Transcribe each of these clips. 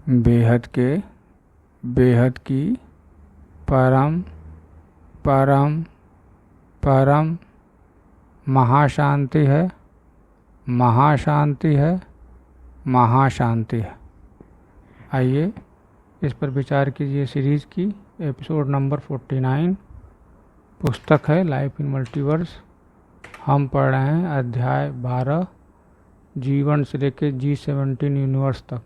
बेहद के, बेहद की, परम परम परम महाशांति है, महाशांति है, महाशांति है। आइए इस पर विचार कीजिए। सीरीज की एपिसोड नंबर 49 पुस्तक है लाइफ इन मल्टीवर्स। हम पढ़ रहे हैं अध्याय 12 G1 से लेकर G17 यूनिवर्स तक,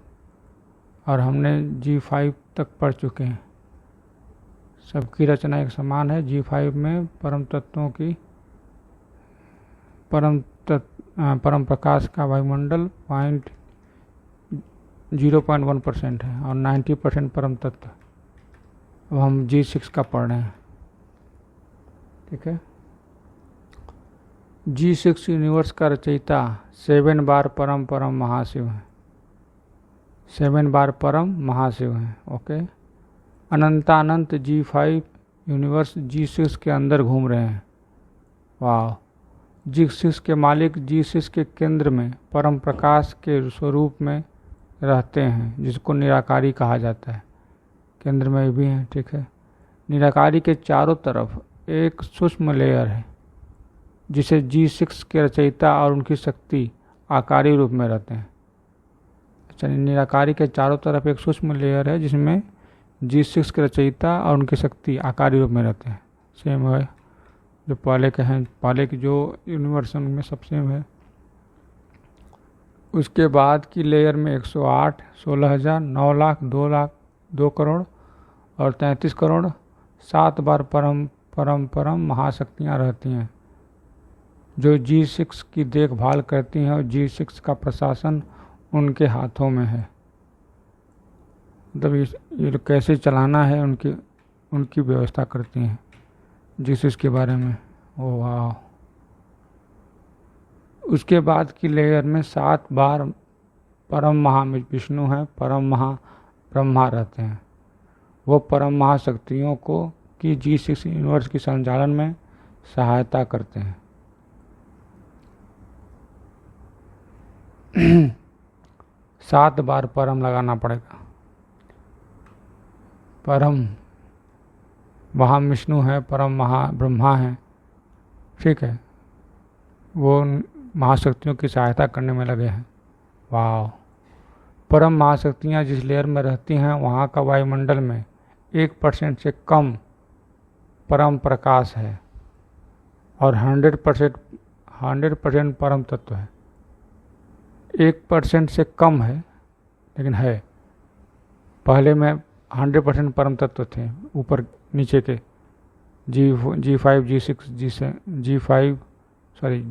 और हमने G5 तक पढ़ चुके हैं। सबकी रचना एक समान है। G5 में परम तत्वों की परम प्रकाश का वायुमंडल 0.1% है और 90% परम तत्व। अब हम G6 का पढ़ रहे हैं। ठीक है। G6 यूनिवर्स का रचयिता 7 बार परम महाशिव है। 7 बार परम महाशिव है। ओके। अनंतानंत G5 यूनिवर्स G6 के अंदर घूम रहे हैं। वाह। G6 के मालिक G6 के केंद्र में परम प्रकाश के स्वरूप में रहते हैं, जिसको निराकारी कहा जाता है। केंद्र में भी है। ठीक है। निराकारी के चारों तरफ एक सूक्ष्म लेयर है, जिसे G6 के रचयिता और उनकी शक्ति आकारी रूप में रहते हैं। अच्छा, निराकारी के चारों तरफ एक सूक्ष्म लेयर है, जिसमें G6 के रचयिता और उनकी शक्ति आकारी रूप में रहते हैं। सेम है जो पहले के हैं, पहले की जो यूनिवर्स में सब सेम है। उसके बाद की लेयर में 108, 16,000, 9 लाख, 2 लाख, 2 करोड़ और 33 करोड़ 7 बार परम महाशक्तियाँ रहती हैं, जो G6 की देखभाल करती हैं, और G6 का प्रशासन उनके हाथों में है। मतलब ये कैसे चलाना है उनकी व्यवस्था करती हैं G6 के बारे में। ओ वाह। उसके बाद की लेयर में 7 बार परम महाविष्णु हैं, परम ब्रह्मा रहते हैं। वो परम महाशक्तियों को की G6 यूनिवर्स की संचालन में सहायता करते हैं। 7 बार परम लगाना पड़ेगा। परम महाविष्णु है, परम ब्रह्मा है। ठीक है। वो महाशक्तियों की सहायता करने में लगे हैं। वाह। परम महाशक्तियाँ जिस लेयर में रहती हैं, वहाँ का वायुमंडल में 1% से कम परम प्रकाश है और 100% परम तत्व है। 1% से कम है, लेकिन है। पहले में 100% परम तत्व थे, ऊपर नीचे के G5, G6, G5,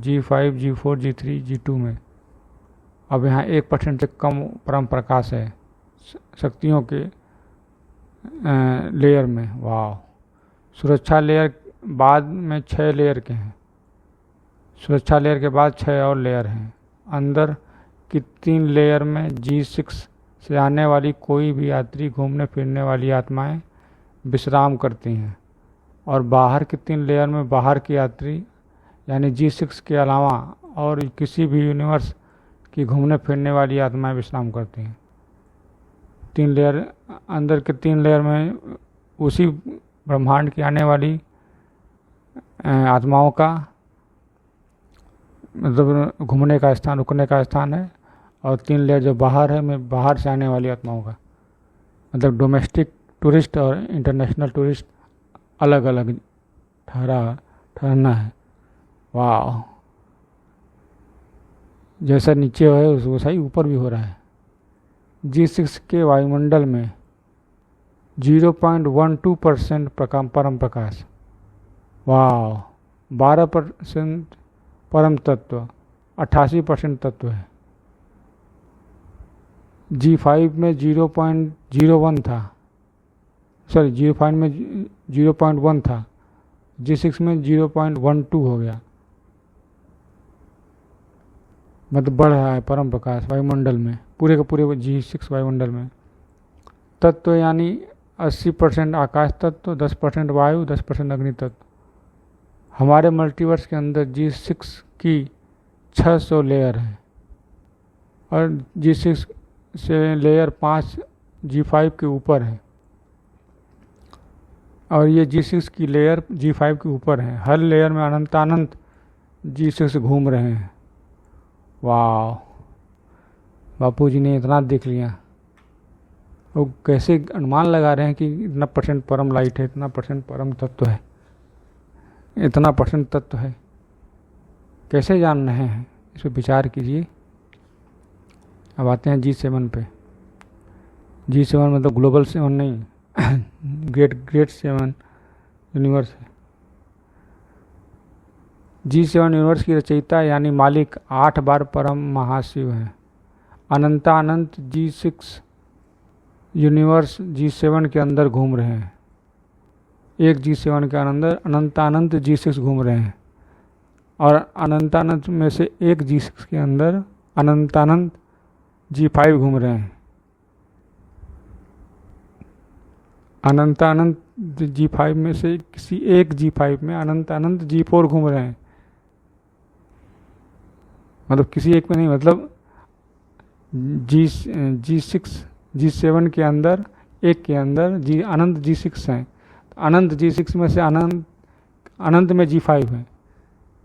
G4, G3, G2 में। अब यहाँ 1% से कम परम प्रकाश है शक्तियों के लेयर में। वाह। सुरक्षा लेयर बाद में 6 लेयर के हैं। सुरक्षा लेयर के बाद 6 और लेयर हैं। अंदर की 3 लेयर में G6 से आने वाली कोई भी यात्री, घूमने फिरने वाली आत्माएं विश्राम करती हैं, और बाहर की 3 लेयर में बाहर की यात्री यानी G6 के अलावा और किसी भी यूनिवर्स की घूमने फिरने वाली आत्माएं विश्राम करती हैं। 3 लेयर, अंदर के 3 लेयर में उसी ब्रह्मांड की आने वाली आत्माओं का मतलब घूमने का स्थान, रुकने का स्थान है, और 3 लेयर जो बाहर है में बाहर से आने वाली आत्माओं का, मतलब डोमेस्टिक टूरिस्ट और इंटरनेशनल टूरिस्ट अलग अलग ठहरना है। वाह। जैसा नीचे है वैसा ही ऊपर भी हो रहा है। G6 के वायुमंडल में 0.12% परम प्रकाश। वाह। 12% परम तत्व, 88% तत्व है। G5 में 0.01 था, सॉरी G5 में 0.1 था, G6 में 0.12 हो गया। मतलब बढ़ रहा है परम प्रकाश वायुमंडल में, पूरे के पूरे G6 वायुमंडल में। तत्व यानी 80% आकाश तत्व, 10% वायु, 10% अग्नि तत्व। हमारे मल्टीवर्स के अंदर G6 की 600 लेयर है, और G6 से लेयर 5 G5 के ऊपर है और ये G6 की लेयर G5 के ऊपर है। हर लेयर में अनंत G6 घूम रहे हैं। वाह, बापू जी ने इतना देख लिया। वो कैसे अनुमान लगा रहे हैं कि इतना परसेंट परम लाइट है, इतना परसेंट परम तत्व है, इतना परसेंट तत्व है, कैसे जान रहे हैं? इस पर विचार कीजिए। अब आते हैं G7 पे। G7 मतलब ग्लोबल 7 नहीं, ग्रेट 7 यूनिवर्स है। G7 यूनिवर्स की रचयिता यानी मालिक 8 बार परम महाशिव हैं। अनंत G6 यूनिवर्स G7 के अंदर घूम रहे हैं। एक G7 के अंदर अनंत G6 घूम रहे हैं और अनंत में से एक G6 के अंदर अनंत G5 घूम रहे हैं। अनंत G5 में से किसी एक G5 में अनंत G4 घूम रहे हैं। मतलब किसी एक में नहीं, मतलब G7 के अंदर एक के अंदर अनंत G6 हैं। अनंत G6 में से अनंत में G5 है,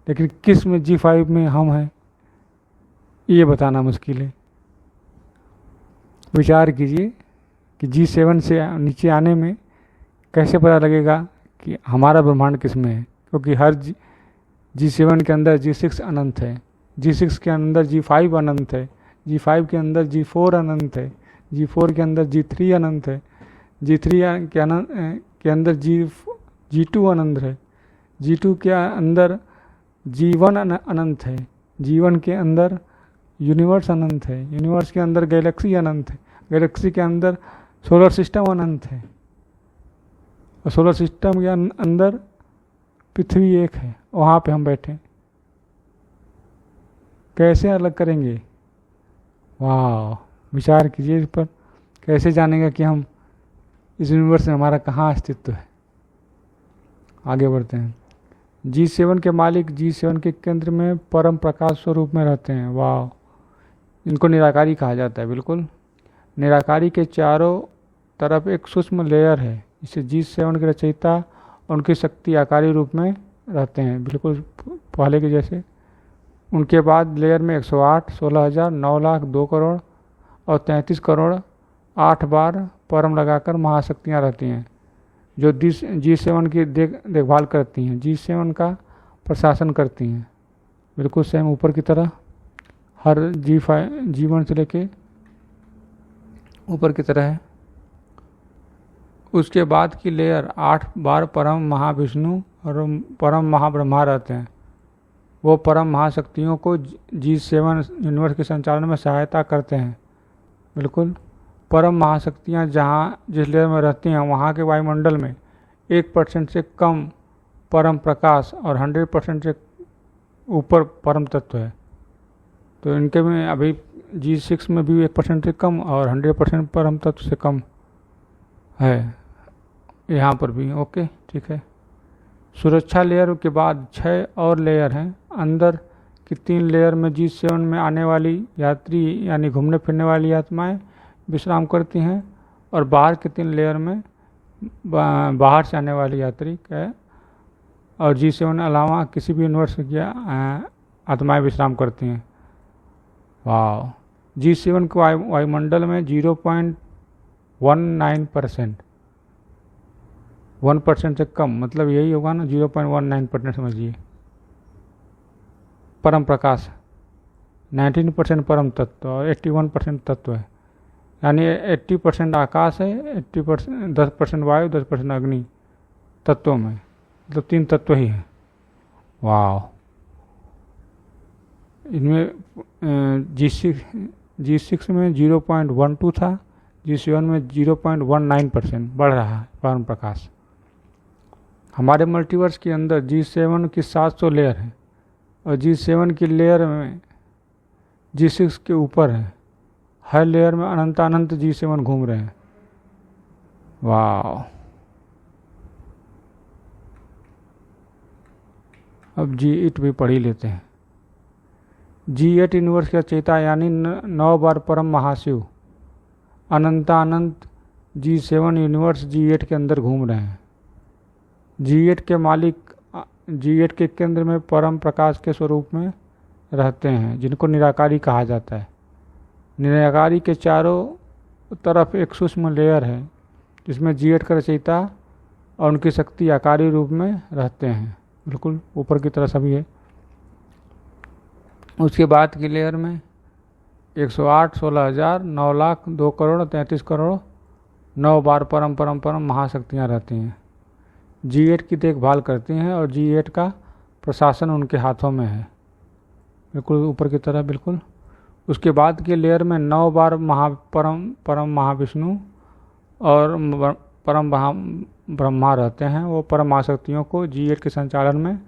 लेकिन किस में G5 में हम हैं ये बताना मुश्किल है। विचार कीजिए कि G7 से नीचे आने में कैसे पता लगेगा कि हमारा ब्रह्मांड किस में है, क्योंकि हर G7 के अंदर G6 अनंत है, G6 के अंदर G5 अनंत है, G5 के अंदर G4 अनंत है, G4 के अंदर G3 अनंत है, G3 के अंदर G2 अनंत है, G2 के अंदर G1 अनंत है, G1 के अंदर यूनिवर्स अनंत है, यूनिवर्स के अंदर गैलेक्सी अनंत है, गैलेक्सी के अंदर सोलर सिस्टम अनंत है, और सोलर सिस्टम के अंदर पृथ्वी एक है, वहाँ पे हम बैठे। कैसे अलग करेंगे? वाह, विचार कीजिए इस पर। कैसे जानेगा कि हम इस यूनिवर्स में हमारा कहाँ अस्तित्व है? आगे बढ़ते हैं। G7 के मालिक G7 के केंद्र में परम प्रकाश स्वरूप में रहते हैं। वाह, इनको निराकारी कहा जाता है। बिल्कुल, निराकारी के चारों तरफ एक सूक्ष्म लेयर है। इसे G7 के रचयिता उनकी शक्ति आकारी रूप में रहते हैं, बिल्कुल पहले के जैसे। उनके बाद लेयर में 108, 16,000, 9 लाख, 2 करोड़ और 33 करोड़ 8 बार परम लगाकर महाशक्तियाँ रहती हैं, जो G7 की देखभाल करती हैं, G7 का प्रशासन करती हैं। बिल्कुल सेम ऊपर की तरह, हर G1 से लेके ऊपर की तरह है। उसके बाद की लेयर 8 बार परम महाविष्णु और परम महाब्रह्मा रहते हैं। वो परम महाशक्तियों को G7 यूनिवर्स के संचालन में सहायता करते हैं। बिल्कुल, परम महाशक्तियाँ जिस लेयर में रहती हैं वहाँ के वायुमंडल में 1% से कम परम प्रकाश और 100% से ऊपर परम तत्व है। तो इनके में अभी G6 में भी 1% से कम और 100% परम तत्व से कम है, यहाँ पर भी। ओके, ठीक है। सुरक्षा लेयर के बाद 6 और लेयर हैं। अंदर की 3 लेयर में G7 में आने वाली यात्री यानी घूमने फिरने वाली आत्माएं विश्राम करती हैं, और बाहर के 3 लेयर में बाहर से आने वाली यात्री और G7 अलावा किसी भी यूनिवर्स की आत्माएं विश्राम करती हैं। वाह, G7 के वायुमंडल में 0.19%, 1% से कम, मतलब यही होगा ना, 0.19% समझिए। परम प्रकाश 19% परम तत्व और 81% तत्व है, यानी 80% आकाश है, 80%, 10% वायु, 10% अग्नि तत्वों में, मतलब 3 तत्व ही हैं। वाह, इनमें G6 में 0.12 था, G7 में 0.19% बढ़ रहा है परम प्रकाश। हमारे मल्टीवर्स के अंदर G7 की 700 लेयर है, और G7 की लेयर में G6 के ऊपर है। हर लेयर में अनंत G7 घूम रहे हैं। वाह, अब G8 भी पढ़ ही लेते हैं। G8 यूनिवर्स का चेता यानी 9 बार परम महाशिव अनंतानंत G7 यूनिवर्स G8 के अंदर घूम रहे हैं। G8 के मालिक G8 के केंद्र में परम प्रकाश के स्वरूप में रहते हैं, जिनको निराकारी कहा जाता है। निराकारी के चारों तरफ एक सूक्ष्म लेयर है जिसमें G8 का रचयिता और उनकी शक्ति आकारी रूप में रहते हैं, बिल्कुल ऊपर की तरफ सभी है। उसके बाद की लेयर में 108, 16,000, 9 लाख, 2 करोड़, 33 करोड़ 9 बार परम परम परम महाशक्तियाँ रहती हैं। G8 की देखभाल करती हैं और G8 का प्रशासन उनके हाथों में है, बिल्कुल ऊपर की तरफ बिल्कुल। उसके बाद की लेयर में 9 बार परम महाविष्णु और परम ब्रह्मा रहते हैं। वो परम महाशक्तियों को G8 के संचालन में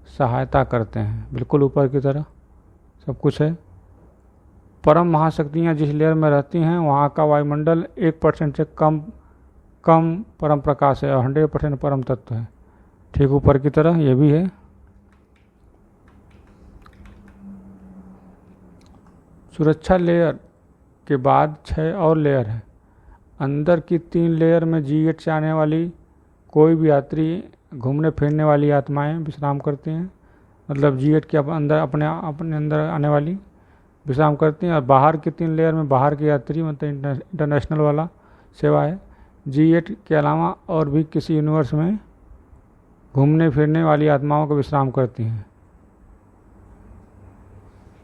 सहायता करते हैं, बिल्कुल ऊपर की तरह सब कुछ है। परम महाशक्तियाँ जिस लेयर में रहती हैं वहाँ का वायुमंडल 1% से कम परम प्रकाश है और 100% परम तत्व है, ठीक ऊपर की तरह ये भी है। सुरक्षा लेयर के बाद 6 और लेयर है। अंदर की 3 लेयर में G8 से आने वाली कोई भी यात्री घूमने फिरने वाली आत्माएं विश्राम करती हैं, मतलब G8 के अंदर अपने अंदर आने वाली विश्राम करती हैं। और बाहर की 3 लेयर में बाहर के यात्री, मतलब इंटरनेशनल वाला सेवा है। G8 के अलावा और भी किसी यूनिवर्स में घूमने फिरने वाली आत्माओं को विश्राम करती हैं।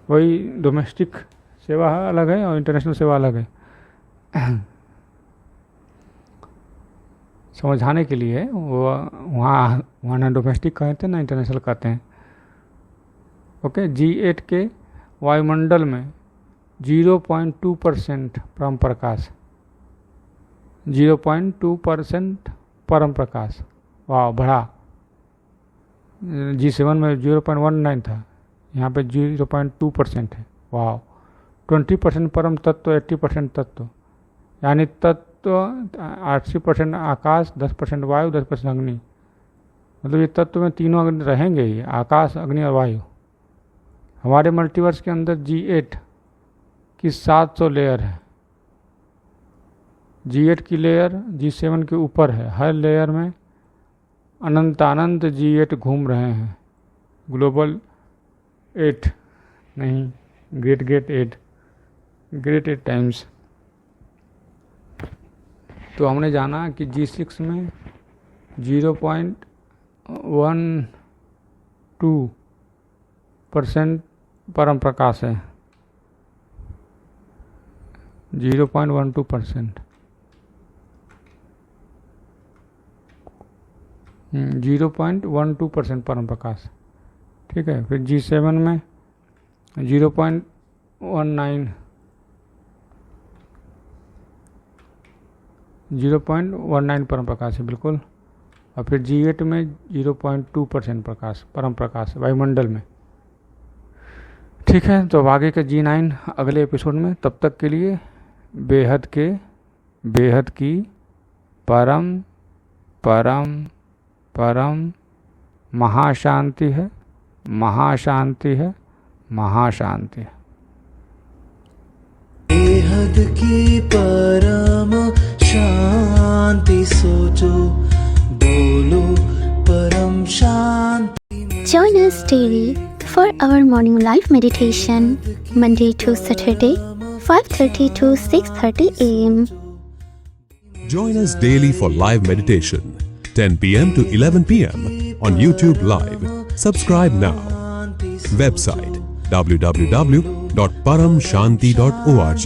वही डोमेस्टिक सेवा अलग है और इंटरनेशनल सेवा अलग है। समझाने के लिए वो वहाँ ना डोमेस्टिक कहते हैं ना इंटरनेशनल कहते हैं। ओके, G8 के वायुमंडल में 0.2% परम प्रकाश, 0.2% परम प्रकाश, वाह बढ़ा। G7 में 0.19 था, यहाँ पे 0.2% है, वाह। 20% परम तत्व, 80% तत्व, यानी तत्व 80% आकाश, 10% वायु, 10% अग्नि। मतलब ये तत्व में तीनों अग्नि रहेंगे ही, आकाश, अग्नि और वायु। हमारे मल्टीवर्स के अंदर G8 की 700 लेयर है। G8 की लेयर G7 के ऊपर है। हर लेयर में अनंत G8 घूम रहे हैं। ग्लोबल 8 नहीं, ग्रेट 8 टाइम्स। तो हमने जाना कि G6 में 0.12% परम प्रकाश है, 0.12%, 0.12% परम प्रकाश, ठीक है। फिर G7 में 0.19 परम प्रकाश है, बिल्कुल। और फिर G8 में 0.2% प्रकाश, परम प्रकाश वायुमंडल में, ठीक है। तो अब आगे के G9 अगले एपिसोड में। तब तक के लिए बेहद की परम महाशांति है। बेहद की परम शांति, सोचो बोलो परम शांति। Join us daily for our morning live meditation, Monday to Saturday, 5:30 to 6:30 a.m. Join us daily for live meditation, 10 p.m. to 11 p.m. on YouTube Live. Subscribe now. Website www.paramshanti.org.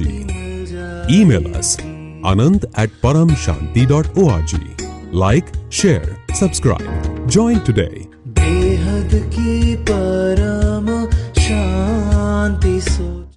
Email us anant@paramshanti.org. Like, share, subscribe. Join today. बेहद की परम